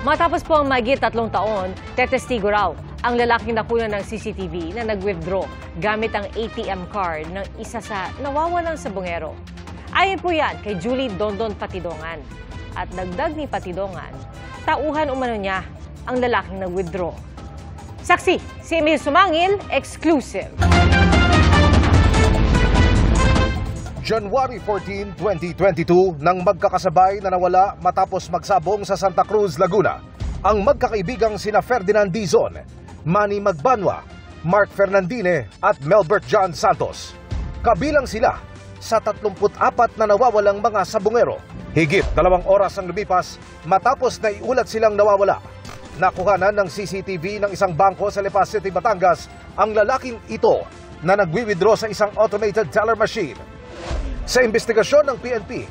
Matapos po ang mahigit 3 taon, tetestigo raw ang lalaking nakuha ng CCTV na nag-withdraw gamit ang ATM card ng isa sa nawawalang sabongero. Ayon po yan kay Julie Dondon Patidongan. At dagdag ni Patidongan, tauhan umano niya ang lalaking nag-withdraw. Saksi, si Emil Sumangil, exclusive. January 14, 2022, nang magkakasabay na nawala matapos magsabong sa Santa Cruz, Laguna, ang magkakaibigang sina Ferdinand Dizon, Manny Magbanwa, Mark Fernandine at Melbert John Santos. Kabilang sila sa 34 na nawawalang mga sabongero. Higit 2 oras ang lumipas matapos na iulat silang nawawala. Nakuhanan ng CCTV ng isang bangko sa Lipa City, Batangas ang lalaking ito na nagwi-withdraw sa isang automated teller machine. Sa investigasyon ng PNP,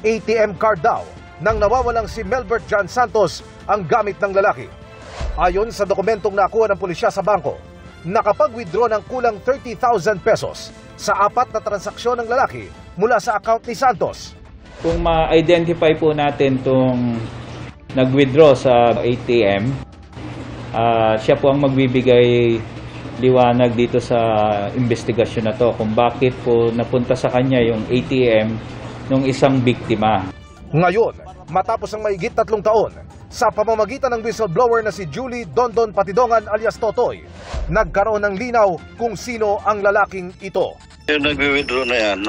ATM card daw nang nawawalang si Melbert John Santos ang gamit ng lalaki. Ayon sa dokumentong nakuha ng pulisya sa bangko, nakapag-withdraw ng kulang 30,000 pesos sa 4 na transaksyon ng lalaki mula sa account ni Santos. Kung ma-identify po natin itong nag-withdraw sa ATM, siya po ang magbibigay liwanag dito sa investigasyon na to kung bakit po napunta sa kanya yung ATM ng isang biktima. Ngayon, matapos ang mahigit 3 taon, sa pamamagitan ng whistleblower na si Julie Dondon Patidongan alias Totoy, nagkaroon ng linaw kung sino ang lalaking ito. Yung nag-withdraw na yan,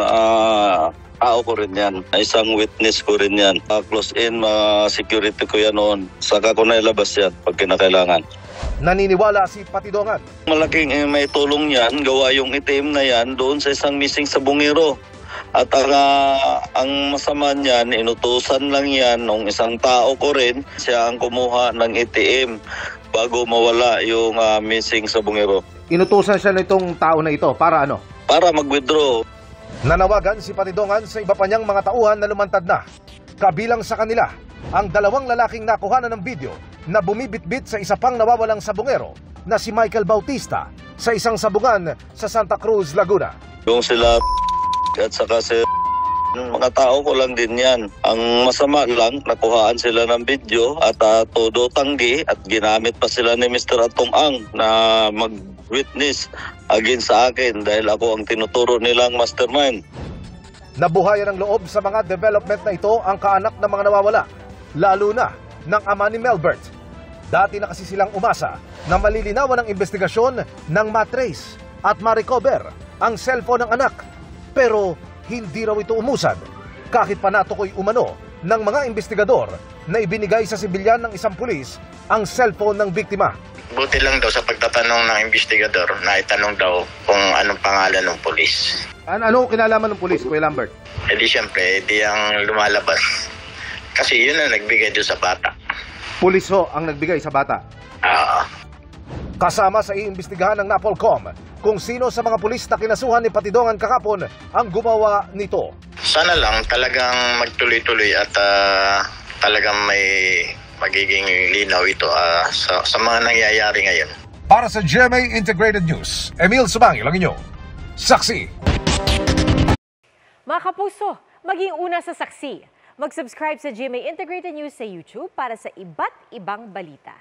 tao ko rin yan. Isang witness ko rin yan. Close in, security ko yan noon. Saka ko na ilabas yan pag kinakailangan. Naniniwala si Patidongan. Malaking may tulong yan, gawa yung itim na yan doon sa isang missing sabongero. At ang masama niyan, inutusan lang yan ng isang tao ko rin. Siya ang kumuha ng ATM bago mawala yung missing sabongero. Inutusan siya nitong tao na ito para ano? Para mag-withdraw. Nanawagan si Patidongan sa iba pa niyang mga tauhan na lumantad na. Kabilang sa kanila, ang 2 lalaking nakuhanan ng video na bumibitbit sa isa pang nawawalang sabongero na si Michael Bautista sa isang sabungan sa Santa Cruz, Laguna. Yung sila at saka si mga tao ko lang din yan. Ang masama lang, nakuhaan sila ng video at todo tanggi at ginamit pa sila ni Mr. Atong Ang na mag-witness against sa akin dahil ako ang tinuturo nilang mastermind. Nabuhayan ng loob sa mga development na ito ang kaanak ng mga nawawala, lalo na ng ama ni Melbert. Dati na kasi silang umasa na malilinawan ng investigasyon ng matrace at ma-recover ang cellphone ng anak. Pero hindi raw ito umusad kahit pa natukoy umano ng mga investigador na ibinigay sa sibilyan ng isang pulis ang cellphone ng biktima. Buti lang daw sa pagtatanong ng investigador na itanong daw kung anong pangalan ng pulis. Ano kinalaman ng pulis, Kuya Lambert? E di siyempre, di ang lumalabas. Kasi yun ang nagbigay doon sa bata. Pulis ho ang nagbigay sa bata? Kasama sa iimbestigahan ng NAPOLCOM kung sino sa mga pulis na kinasuhan ni Patidongan kahapon ang gumawa nito. Sana lang talagang magtuloy-tuloy at talagang may magiging linaw ito sa mga nangyayari ngayon. Para sa GMA Integrated News, Emil Sumangil ang inyo. Saksi! Mga kapuso, maging una sa Saksi. Mag-subscribe sa GMA Integrated News sa YouTube para sa iba't ibang balita.